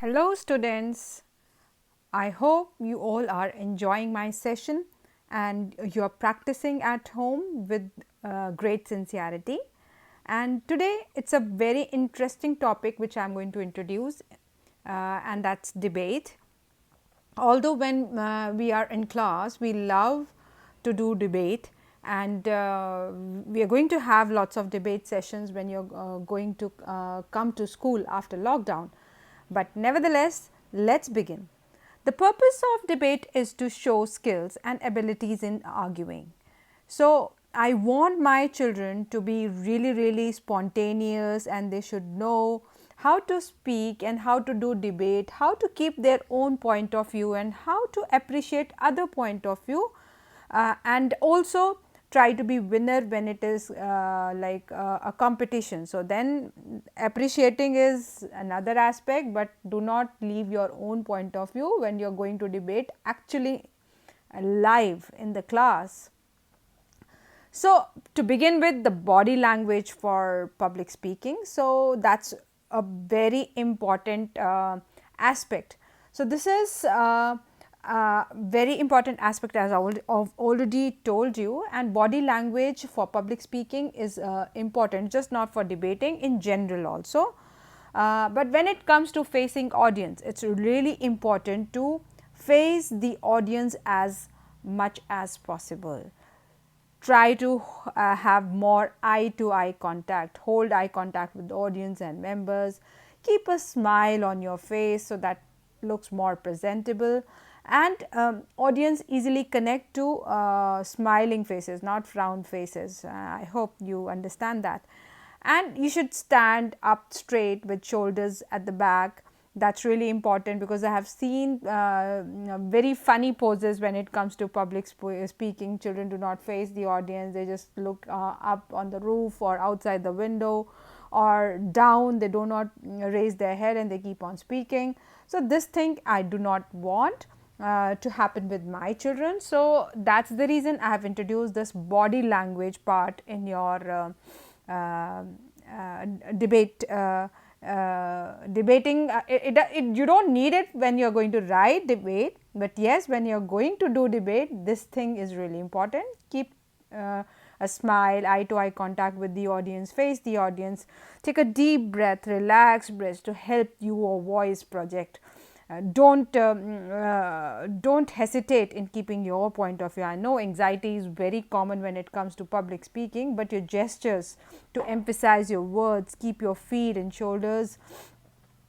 Hello students, I hope you all are enjoying my session and you are practicing at home with great sincerity. And today it's a very interesting topic which I am going to introduce and that's debate. Although when we are in class we love to do debate and we are going to have lots of debate sessions when you are going to come to school after lockdown. But nevertheless, let us begin. The purpose of debate is to show skills and abilities in arguing. So, I want my children to be really spontaneous and they should know how to speak and how to do debate, how to keep their own point of view and how to appreciate other point of view and also try to be winner when it is a competition. So, then appreciating is another aspect, but do not leave your own point of view when you are going to debate actually live in the class. So, to begin with the body language for public speaking. So, that is a very important aspect. So, this is very important aspect as I have already told you, and body language for public speaking is important, just not for debating, in general also. But when it comes to facing audience, it is really important to face the audience as much as possible. Try to have more eye to eye contact, hold eye contact with the audience and members, keep a smile on your face so that looks more presentable, and audience easily connect to smiling faces, not frown faces. I hope you understand that. And you should stand up straight with shoulders at the back. That is really important because I have seen very funny poses when it comes to public speaking. Children do not face the audience, they just look up on the roof or outside the window or down, they do not raise their head and they keep on speaking. So, this thing I do not want to happen with my children. So, that is the reason I have introduced this body language part in your debate. Debating, you do not need it when you are going to write debate, but yes, when you are going to do debate, this thing is really important. Keep a smile, eye to eye contact with the audience, face the audience, take a deep breath, relax breath to help your voice project. Don't hesitate in keeping your point of view. I know anxiety is very common when it comes to public speaking, but your gestures to emphasize your words, keep your feet and shoulders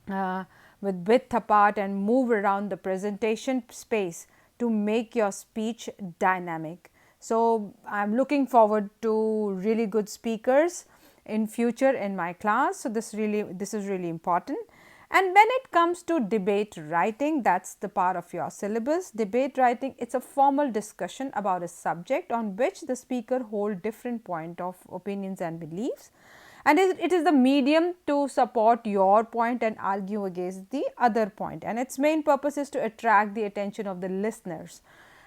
with width apart and move around the presentation space to make your speech dynamic. So, I am looking forward to really good speakers in future in my class. So, this is really important. And when it comes to debate writing, that is the part of your syllabus. Debate writing, it is a formal discussion about a subject on which the speaker hold different point of opinions and beliefs, and it is the medium to support your point and argue against the other point, and its main purpose is to attract the attention of the listeners.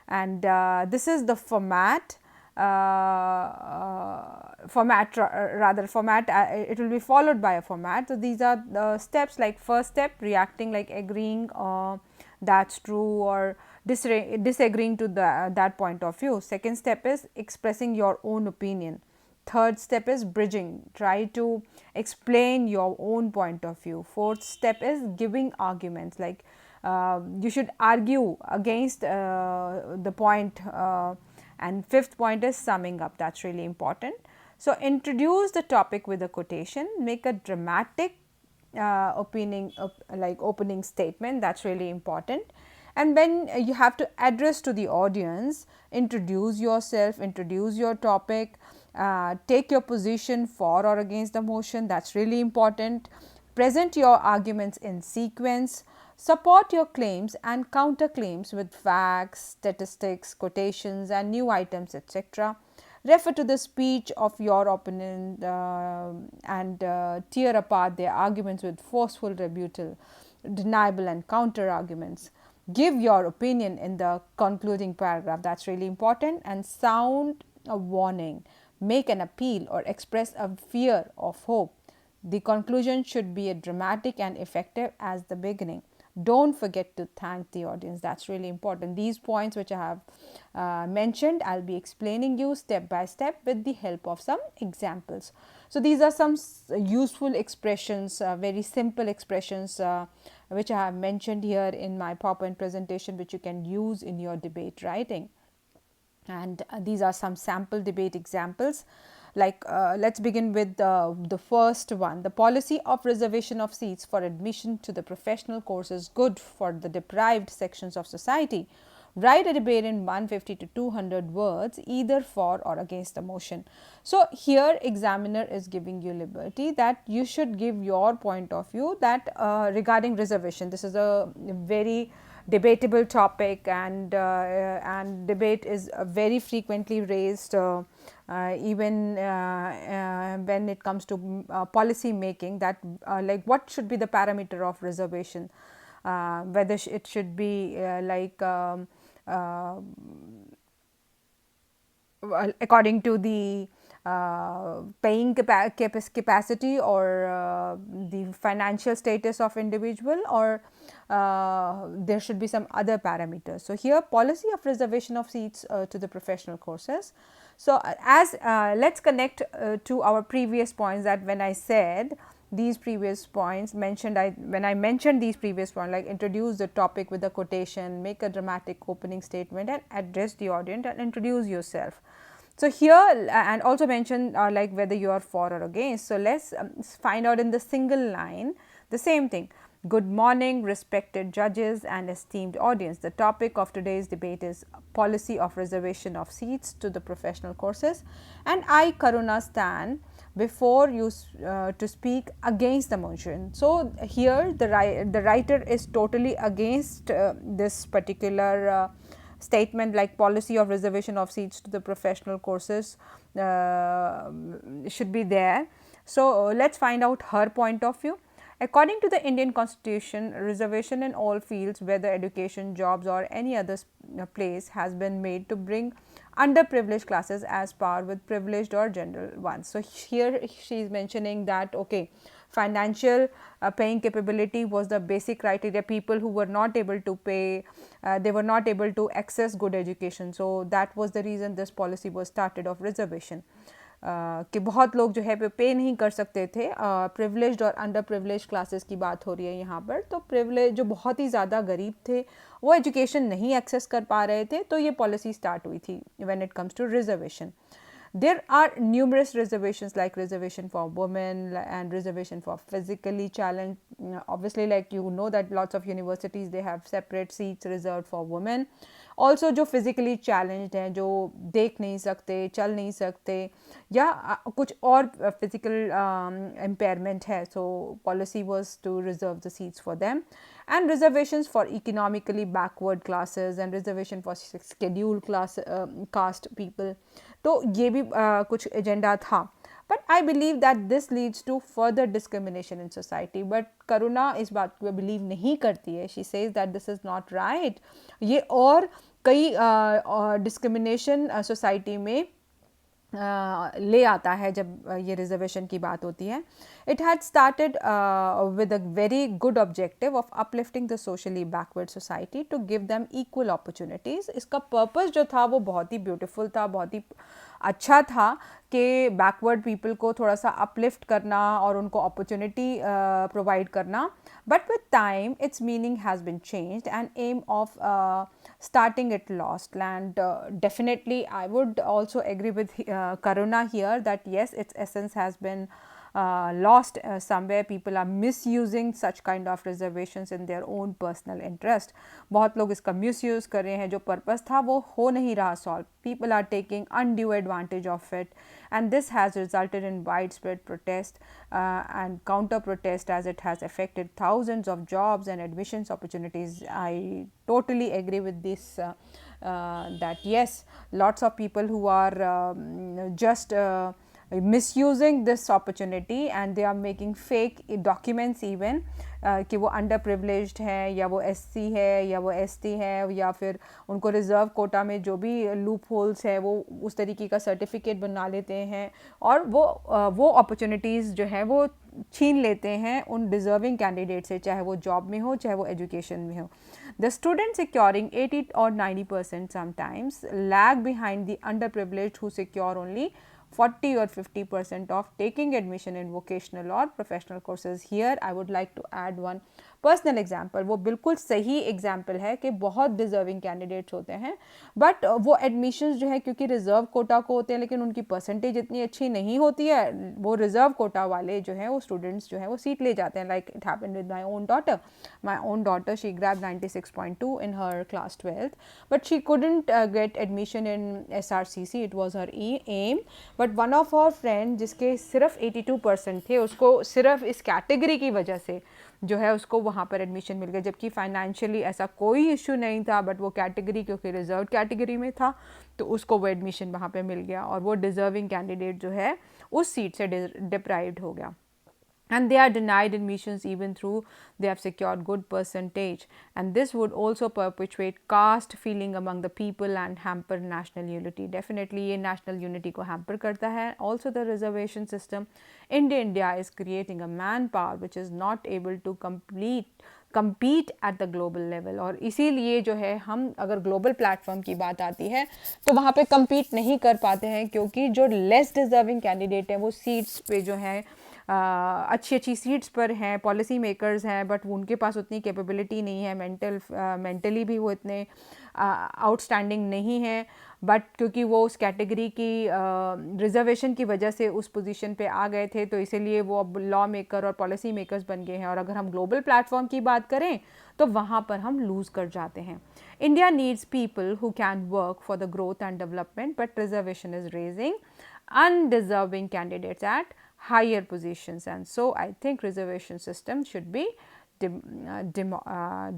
And this is the format. It will be followed by a format. So, these are the steps, like first step reacting, like agreeing that is true or disagreeing to that point of view. Second step is expressing your own opinion. Third step is bridging, try to explain your own point of view. Fourth step is giving arguments, like you should argue against the point, and fifth point is summing up. That is really important. So, introduce the topic with a quotation, make a dramatic opening statement. That is really important. And when you have to address to the audience, introduce yourself, introduce your topic, take your position for or against the motion. That is really important. Present your arguments in sequence. Support your claims and counter claims with facts, statistics, quotations and new items, etc. Refer to the speech of your opponent and tear apart their arguments with forceful rebuttal, deniable and counter arguments. Give your opinion in the concluding paragraph. That is really important. And sound a warning, make an appeal or express a fear of hope. The conclusion should be as dramatic and effective as the beginning. Don't forget to thank the audience. That's really important. These points which I have mentioned, I'll be explaining you step by step with the help of some examples. So these are some useful expressions, very simple expressions which I have mentioned here in my PowerPoint presentation, which you can use in your debate writing. And these are some sample debate examples. Like let's begin with the first one. The policy of reservation of seats for admission to the professional course is good for the deprived sections of society. Write a debate in 150 to 200 words, either for or against the motion. So here examiner is giving you liberty that you should give your point of view that regarding reservation. This is a very debatable topic, and debate is very frequently raised even when it comes to policy making, that like what should be the parameter of reservation, whether it should be according to the paying capacity or the financial status of individual, or there should be some other parameters. So here policy of reservation of seats to the professional courses. So as let's connect to our previous points, that when I said these previous points mentioned, when I mentioned these previous points, like introduce the topic with a quotation, make a dramatic opening statement and address the audience and introduce yourself. So here and also mention like whether you are for or against. So let's find out in the single line the same thing. Good morning, respected judges and esteemed audience. The topic of today's debate is policy of reservation of seats to the professional courses, and I, Karuna, stand before you to speak against the motion. So here the writer is totally against this particular statement, like policy of reservation of seats to the professional courses should be there. So let's find out her point of view. According to the Indian Constitution, reservation in all fields, whether education, jobs or any other place, has been made to bring underprivileged classes as par with privileged or general ones. So here she is mentioning that okay, financial paying capability was the basic criteria. People who were not able to pay, they were not able to access good education. So that was the reason this policy was started of reservation. कि बहुत लोग जो है पे नहीं कर सकते थे, प्रिविलेज्ड और अंडर प्रिविलेज क्लासेस की बात हो रही है यहाँ पर. तो प्रिविलेज जो बहुत ही ज़्यादा गरीब थे वो एजुकेशन नहीं एक्सेस कर पा रहे थे, तो ये पॉलिसी स्टार्ट हुई थी when it comes to reservation. There are numerous reservations like reservation for women and reservation for physically challenged. Obviously, like you know that lots of universities they have separate seats reserved for women. Also जो physically challenged हैं, जो देख नहीं सकते, चल नहीं सकते या कुछ और physical impairment है, so policy was to reserve the seats for them. And reservations for economically backward classes and reservation for scheduled class caste people. तो ये भी कुछ एजेंडा था. But I believe that this leads to further discrimination in society. But करुणा इस बात को believe नहीं करती है. She says that this is not right. ये और कई डिस्क्रिमिनेशन सोसाइटी में ले आता है जब ये रिजर्वेशन की बात होती है. It had started with a very good objective of uplifting the socially backward society to give them equal opportunities. इसका पर्पस जो था वो बहुत ही ब्यूटीफुल था, बहुत ही अच्छा था कि बैकवर्ड पीपल को थोड़ा सा अपलिफ्ट करना और उनको अपॉर्चुनिटी प्रोवाइड करना. But with time its meaning has been changed and aim of starting it lost. And definitely I would also agree with Karuna here that yes, its essence has been lost somewhere. People are misusing such kind of reservations in their own personal interest. बहुत लोग इसका misuse कर रहे हैं, जो purpose था वो हो नहीं रहा solve. People are taking undue advantage of it, and this has resulted in widespread protest and counter protest, as it has affected thousands of jobs and admissions opportunities. I totally agree with this that yes, lots of people who are just misusing this opportunity and they are making fake documents even कि वो under privileged है या वो SC है या वो ST है या फिर उनको रिज़र्व कोटा में जो भी लूप होल्स है वो उस तरीके का सर्टिफिकेट बना लेते हैं और वो अपॉर्चुनिटीज़ जो है वो छीन लेते हैं उन डिज़र्विंग कैंडिडेट से, चाहे वो जॉब में हो चाहे वो एजुकेशन में हो. The students securing 80 or 90% sometimes lag behind the underprivileged who secure only 40 or 50% of taking admission in vocational or professional courses. Here I would like to add one personal example. वो बिल्कुल सही example है कि बहुत deserving candidates होते हैं but वो admissions जो है क्योंकि रिज़र्व कोटा को होते हैं लेकिन उनकी परसेंटेज इतनी अच्छी नहीं होती है, वो रिज़र्व कोटा वाले जो हैं वो स्टूडेंट्स जो हैं वो सीट ले जाते हैं. Like it happened with my own daughter she grabbed 96.2 in her class 12th but she couldn't get admission in SRCC. It was her aim but one of her friend जिसके सिर्फ 82% थे उसको सिर्फ इस कैटेगरी की वजह से जो है उसको वहाँ पर एडमिशन मिल गया, जबकि फाइनेंशियली ऐसा कोई इशू नहीं था बट वो कैटेगरी क्योंकि रिजर्व कैटेगरी में था तो उसको वो एडमिशन वहाँ पे मिल गया और वो डिज़र्विंग कैंडिडेट जो है उस सीट से डिप्राइव्ड हो गया. And they are denied admissions even through they have secured good percentage, and this would also perpetuate caste feeling among the people and hamper national unity. Definitely ये national unity को hamper करता है. Also the reservation system in India is creating a manpower which is not able to compete at the global level. और इसीलिए जो है हम अगर ग्लोबल प्लेटफॉर्म की बात आती है तो वहाँ पे compete नहीं कर पाते हैं क्योंकि जो लेस डिज़र्विंग कैंडिडेट हैं वो सीट्स पे जो है अच्छी अच्छी सीट्स पर हैं, पॉलिसी मेकर्स हैं बट उनके पास उतनी कैपेबिलिटी नहीं है, मेंटली भी वो इतने आउटस्टैंडिंग नहीं है बट क्योंकि वो उस कैटेगरी की रिजर्वेशन की वजह से उस पोजीशन पे आ गए थे तो इसीलिए वो अब लॉ मेकर और पॉलिसी मेकर्स बन गए हैं. और अगर हम ग्लोबल प्लेटफॉर्म की बात करें तो वहाँ पर हम लूज़ कर जाते हैं. India needs people who can work for the growth and development but reservation is raising undeserving candidates at higher positions, and so I think reservation system should be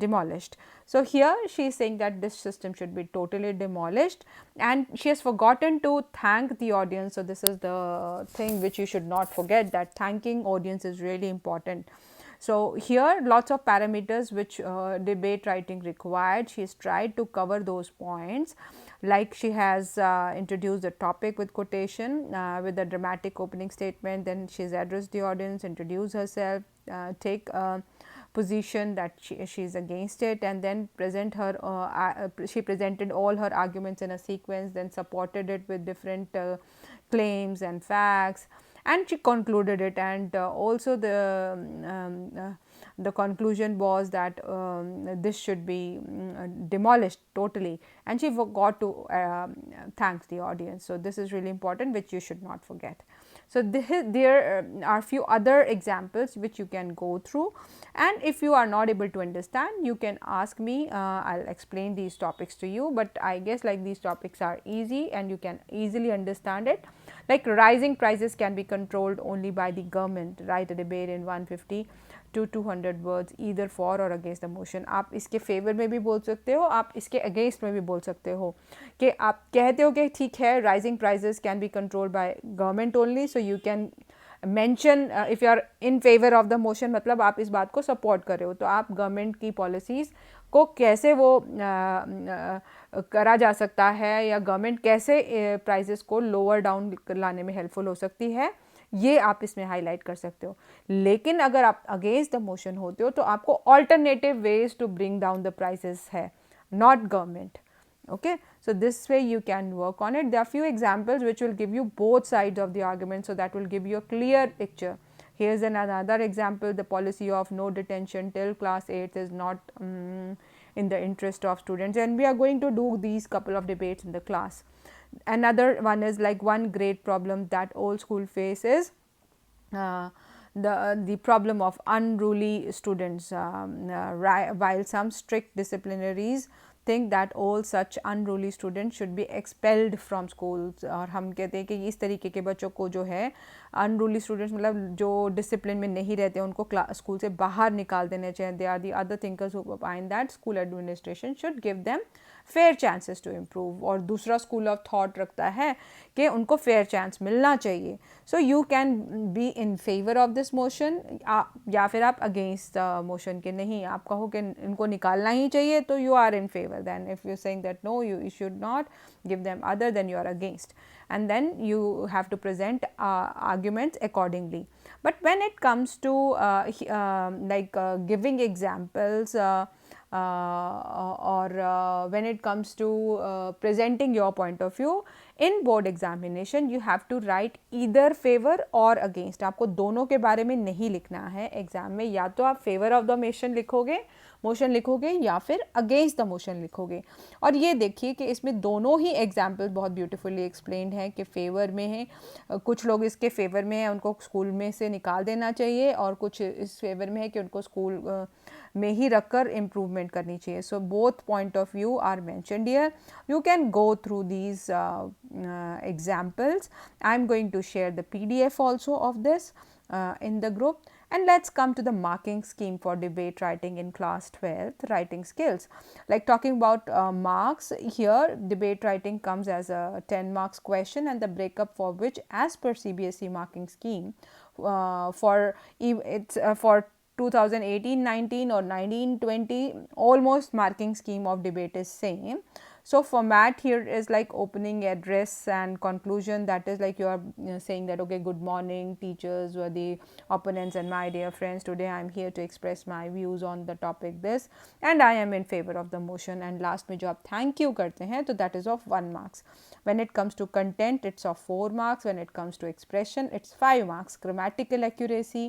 demolished. So here she is saying that this system should be totally demolished and she has forgotten to thank the audience. So this is the thing which you should not forget, that thanking audience is really important. So here lots of parameters which debate writing required. She has tried to cover those points, like she has introduced the topic with quotation with a dramatic opening statement, then she has addressed the audience, introduced herself, take a position that she is against it, and then she presented all her arguments in a sequence, then supported it with different claims and facts, and she concluded it. And also the conclusion was that this should be demolished totally, and she forgot to thank the audience. So this is really important, which you should not forget. So there are few other examples which you can go through, and if you are not able to understand you can ask me. I'll explain these topics to you, but I guess like these topics are easy and you can easily understand it. Like rising prices can be controlled only by the government. Write a debate in 150 to 200 words either for or against the motion. आप इसके favour में भी बोल सकते हो, आप इसके against में भी बोल सकते हो कि आप कहते हो कि ठीक है rising prices can be controlled by government only, so you can mention if you are in favour of the motion, मतलब आप इस बात को सपोर्ट कर रहे हो तो आप गवर्नमेंट की पॉलिसीज़ को कैसे वो करा जा सकता है या गवर्नमेंट कैसे प्राइसेस को लोअर डाउन लाने में हेल्पफुल हो सकती है, ये आप इसमें हाईलाइट कर सकते हो. लेकिन अगर आप अगेंस्ट द मोशन होते हो तो आपको alternative ways to bring down the prices है, not government. Okay, so this way you can work on it. There are few examples which will give you both sides of the argument, so that will give you a clear picture. Here's another example: the policy of no detention till class 8 is not in the interest of students, and we are going to do these couple of debates in the class. Another one is like one great problem that all school faces, the problem of unruly students, while some strict disciplinaries think that all such unruly students should be expelled from schools. और हम कहते हैं कि इस तरीके के बच्चों को जो है अनरूली स्टूडेंट्स मतलब जो डिसिप्लिन में नहीं रहते उनको स्कूल से बाहर निकाल देने चाहिए. They are the other thinkers who find that school administration should give them fair chances to improve. और दूसरा स्कूल ऑफ थॉट रखता है कि उनको फेयर चांस मिलना चाहिए. सो you can be in favour of this motion या फिर आप अगेंस्ट द मोशन के नहीं, आप कहो कि इनको निकालना ही चाहिए तो you are in favour. Then if you saying that no you should not give them other, then you are against, and then you have to present arguments accordingly. But when it comes to giving examples or when it comes to presenting your point of view in board examination, you have to write either favor or against. आपको दोनों के बारे में नहीं लिखना है exam में, या तो आप फेवर ऑफ द मोशन लिखोगे या फिर अगेंस्ट द मोशन लिखोगे. और ये देखिए कि इसमें दोनों ही एग्जाम्पल बहुत ब्यूटीफुली एक्सप्लेन्ड है कि फेवर में है, कुछ लोग इसके फेवर में है उनको स्कूल में से निकाल देना चाहिए, और कुछ इस फेवर में है कि उनको स्कूल में ही रखकर इम्प्रूवमेंट करनी चाहिए. So both point of view are mentioned here. You can go through these examples. I am going to share the PDF also of this in the group. And let's come to the marking scheme for debate writing in class 12th writing skills. Like talking about marks, here debate writing comes as a 10 marks question, and the breakup for which as per CBSE marking scheme for 2018-19 or 19-20 almost marking scheme of debate is same. So format here is like opening address and conclusion, that is like you are saying that okay, good morning teachers, were the opponents and my dear friends, today I am here to express my views on the topic this and I am in favor of the motion. And last में जो आप thank you करते हैं तो that is of 1 marks. When it comes to content it's of 4 marks. When it comes to expression it's 5 marks. Grammatical accuracy,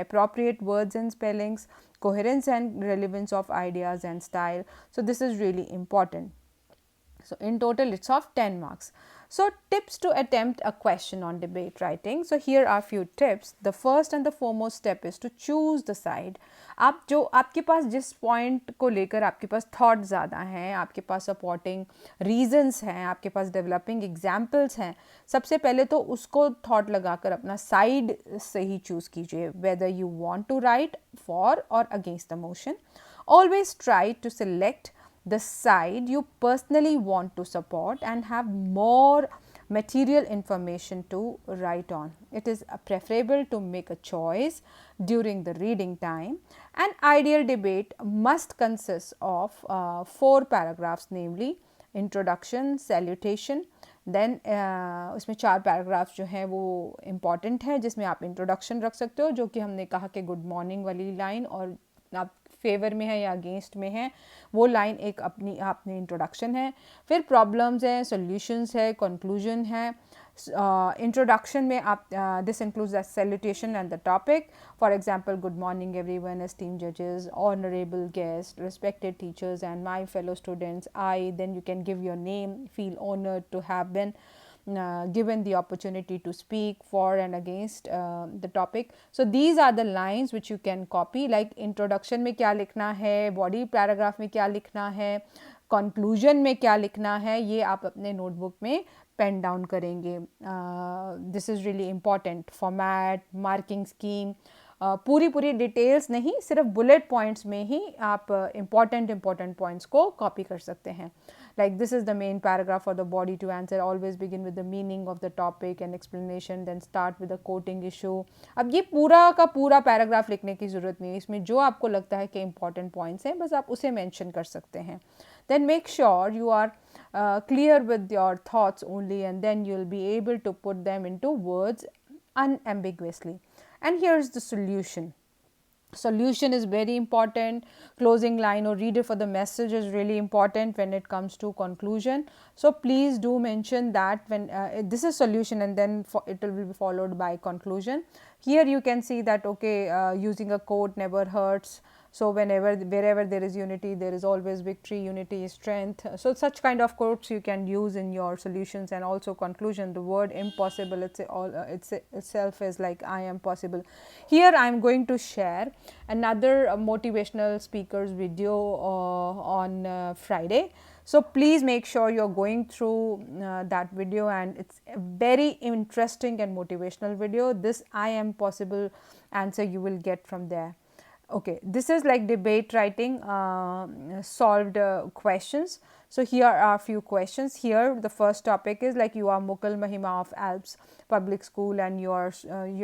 appropriate words and spellings, coherence and relevance of ideas and style. So this is really important. So in total it's of 10 marks. So tips to attempt a question on debate writing. So here are few tips. The first and the foremost step is to choose the side. आप जो आपके पास जिस point को लेकर आपके पास thought ज़्यादा हैं, आपके पास सपोर्टिंग रीजंस हैं, आपके पास डेवलपिंग एग्जाम्पल्स हैं, सबसे पहले तो उसको थॉट लगाकर अपना साइड सही चूज़ कीजिए, whether you want to write for or against the motion. Always try to select the side you personally want to support and have more material information to write on. It is preferable to make a choice during the reading time. An ideal debate must consist of 4 paragraphs, namely introduction, salutation, then उसमें 4 paragraphs जो हैं वो important है, जिसमें आप introduction रख सकते हो, जो कि हमने कहा कि गुड मॉर्निंग वाली लाइन, और आप फेवर में है या अगेंस्ट में है वो लाइन एक अपनी इंट्रोडक्शन है. फिर प्रॉब्लम्स हैं, सॉल्यूशंस है, कंक्लूजन है. इंट्रोडक्शन में आप this includes the salutation and the topic. For example, good morning everyone, esteemed जजेस, honourable guest, respected teachers and my fellow students. I then you can give your name, feel honoured to have been given the opportunity to speak for and against the topic. So these are the lines which you can copy, like introduction में क्या लिखना है, body paragraph में क्या लिखना है, conclusion में क्या लिखना है, ये आप अपने notebook में pen down करेंगे. This is really important. Format, marking scheme, पूरी डिटेल्स नहीं, सिर्फ बुलेट पॉइंट्स में ही आप इम्पॉर्टेंट पॉइंट्स को कॉपी कर सकते हैं. Like this is the main paragraph for the body to answer. Always begin with the meaning of the topic and explanation, then start with the quoting issue. अब ये पूरा का पूरा पैराग्राफ लिखने की ज़रूरत नहीं है, इसमें जो आपको लगता है कि इम्पॉर्टेंट पॉइंट्स हैं बस आप उसे मेंशन कर सकते हैं. Then make sure you are clear with your thoughts only, and then you will be able to put them into words unambiguously. And here's the solution. Solution is very important. Closing line or reader for the message is really important when it comes to conclusion. So please do mention that when this is solution, and then it will be followed by conclusion. Here you can see that okay, using a quote never hurts. So wherever there is unity, there is always victory. Unity is strength. So such kind of quotes you can use in your solutions. And also conclusion, the word impossible, it's itself is like I am possible. Here I am going to share another motivational speakers video on Friday. So please make sure you're going through that video, and it's a very interesting and motivational video. This I am possible answer you will get from there. Okay, this is like debate writing solved questions. So here are a few questions. Here the first topic is like you are Mukul Mahima of Alps Public School, and your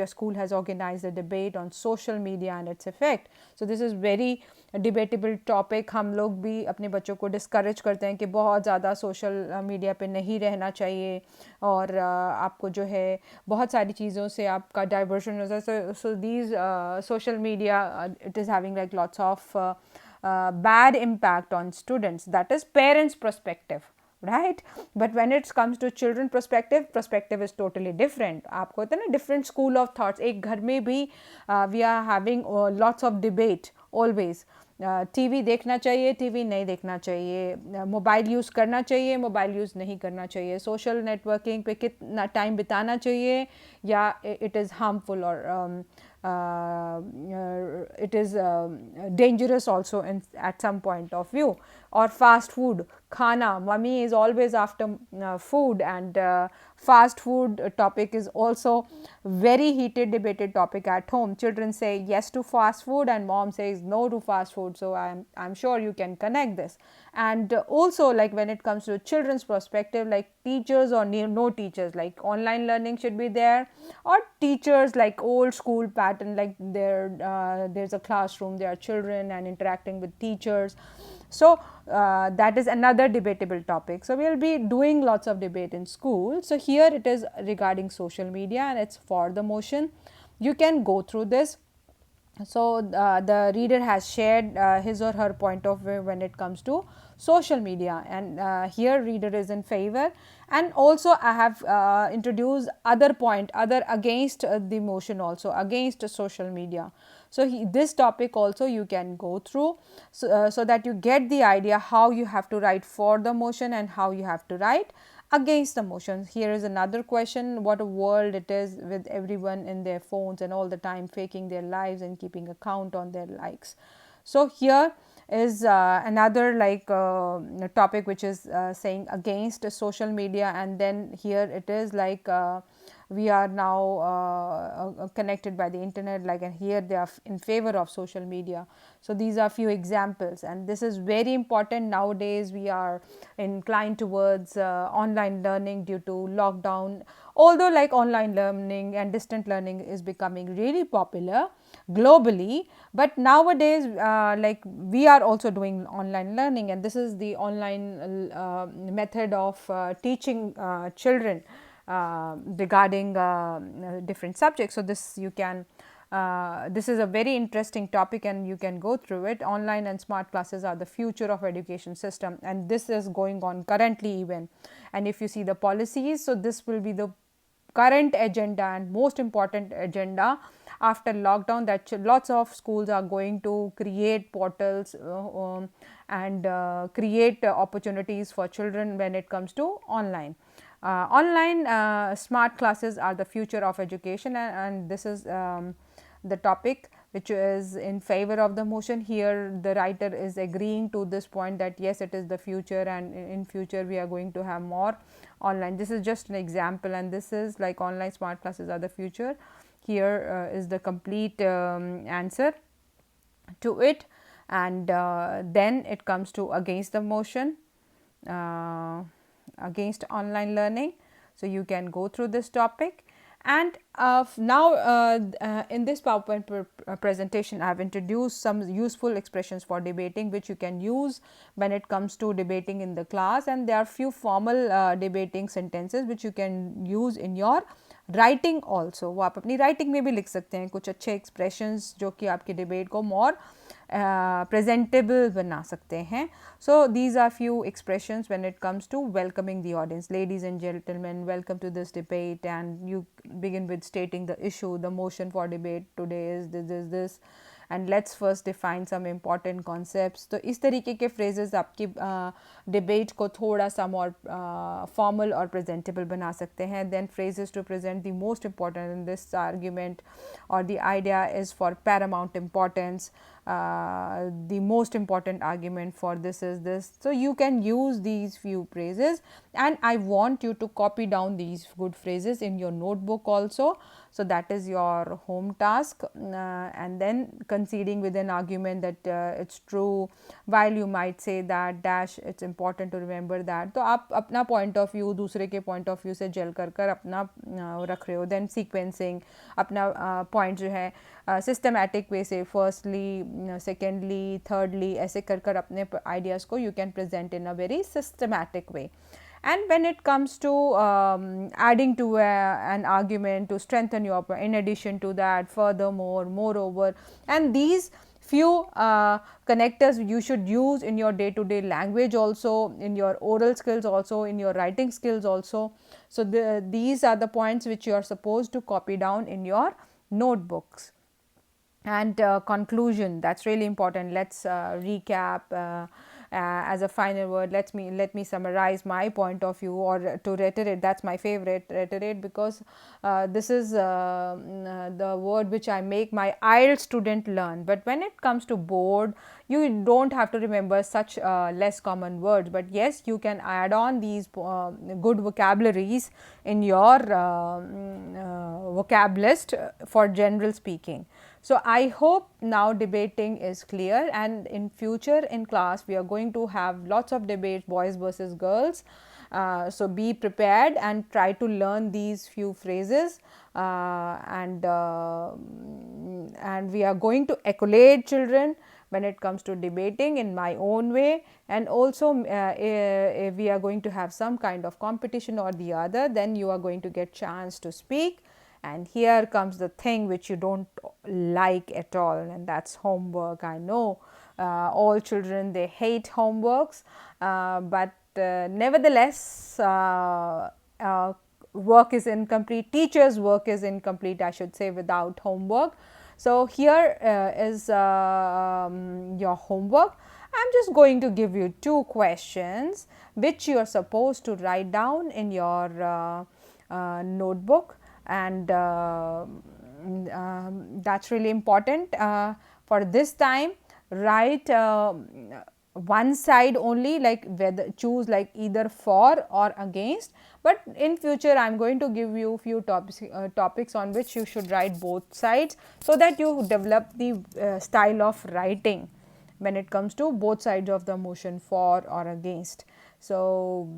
school has organized a debate on social media and its effect. So this is very debatable topic. हम लोग भी अपने बच्चों को discourage करते हैं कि बहुत ज़्यादा सोशल मीडिया पे नहीं रहना चाहिए, और आपको जो है बहुत सारी चीज़ों से आपका डाइवर्शन हो जाता है. So these social media it is having like lots of bad impact on students. That is parents perspective, right? But when it comes to children perspective is totally different. आपको होता है ना different school of thoughts. एक घर में भी we are having lots of debate always. TV देखना चाहिए, टीवी नहीं देखना चाहिए, मोबाइल यूज़ करना चाहिए, मोबाइल यूज़ नहीं करना चाहिए, सोशल नेटवर्किंग पे कितना टाइम बिताना चाहिए, या इट इज़ हार्मफुल, और it is dangerous also at some point of view. Or fast food, khana, mummy is always after food, and fast food topic is also very heated debated topic at home. Children say yes to fast food and mom says no to fast food. So I'm sure you can connect this. And also, like when it comes to children's perspective, like teachers or no teachers, like online learning should be there, or teachers like old school pattern, like there's a classroom, there are children and interacting with teachers. So that is another debatable topic. So we will be doing lots of debate in school. So here it is regarding social media, and it's for the motion. You can go through this. So the reader has shared his or her point of view when it comes to social media, and here reader is in favor. And also I have introduced other against the motion, also against social media. So this topic also you can go through, so that you get the idea how you have to write for the motion and how you have to write against the motion. Here is another question: what a world it is with everyone in their phones and all the time faking their lives and keeping a count on their likes. So here is another like topic which is saying against social media, and then here it is like we are now connected by the internet, like, and here they are in favor of social media. So these are few examples, and this is very important. Nowadays we are inclined towards online learning due to lockdown, although like online learning and distant learning is becoming really popular globally, but nowadays like we are also doing online learning, and this is the online method of teaching children regarding different subjects. So this you can this is a very interesting topic, and you can go through it. Online and smart classes are the future of education system, and this is going on currently even. And if you see the policies, so this will be the current agenda and most important agenda after lockdown, that lots of schools are going to create portals and create opportunities for children when it comes to online. Online smart classes are the future of education, and this is the topic which is in favor of the motion. Here the writer is agreeing to this point that yes, it is the future, and in future we are going to have more online. This is just an example, and this is like online smart classes are the future. Here is the complete answer to it, and then it comes to against the motion, against online learning. So you can go through this topic. And now in this PowerPoint presentation, I have introduced some useful expressions for debating which you can use when it comes to debating in the class, and there are few formal debating sentences which you can use in your writing also. वो आप अपनी writing में भी लिख सकते हैं कुछ अच्छे एक्सप्रेशंस जो कि आपके डिबेट को मोर presentable बना सकते हैं. So these are few expressions when it comes to welcoming the audience. Ladies and gentlemen, welcome to this debate, and you begin with stating the issue. The motion for debate today is this. and let's first define some important concepts. तो इस तरीके के phrases आपकी debate को थोड़ा सा more formal और presentable बना सकते हैं. Then phrases to present the most important in this argument or the idea is for paramount importance. The most important argument for this is this. So you can use these few phrases, and I want you to copy down these good phrases in your notebook also. So that is your home task, and then conceding with an argument that it's true, while you might say that dash it's important to remember that. तो आप अपना point of view दूसरे के point of view से जल कर अपना रख रहे हो. Then sequencing अपना point जो है systematic way से firstly, secondly, thirdly ऐसे कर अपने ideas को you can present in a very systematic way. And when it comes to adding to an argument to strengthen your, in addition to that, furthermore, moreover, and these few connectors you should use in your day to day language also, in your oral skills also, in your writing skills also. So these are the points which you are supposed to copy down in your notebooks. And conclusion, that's really important. Let's recap. As a final word, let me summarize my point of view, or to reiterate. That's my favorite, reiterate, because this is the word which I make my IELTS student learn. But when it comes to board, you don't have to remember such less common words, but yes, you can add on these good vocabularies in your vocab list for general speaking. So I hope now debating is clear, and in future in class we are going to have lots of debates, boys versus girls. So be prepared and try to learn these few phrases, and we are going to accolade children when it comes to debating in my own way, and also if we are going to have some kind of competition or the other, then you are going to get chance to speak. And here comes the thing which you don't like at all, and that's homework. I know all children, they hate homeworks, but nevertheless work is incomplete, teachers work is incomplete, I should say, without homework. So here is your homework. I'm just going to give you 2 questions which you are supposed to write down in your notebook, and that's really important. For this time, write one side only, like whether choose like either for or against, but in future I am going to give you few topics on which you should write both sides, so that you develop the style of writing when it comes to both sides of the motion, for or against. So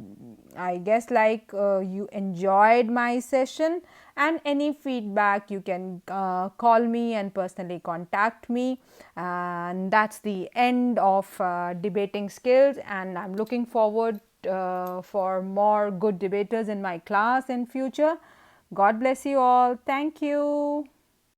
I guess like you enjoyed my session, and any feedback you can call me and personally contact me. And that's the end of debating skills, and I'm looking forward for more good debaters in my class in future. God bless you all. Thank you.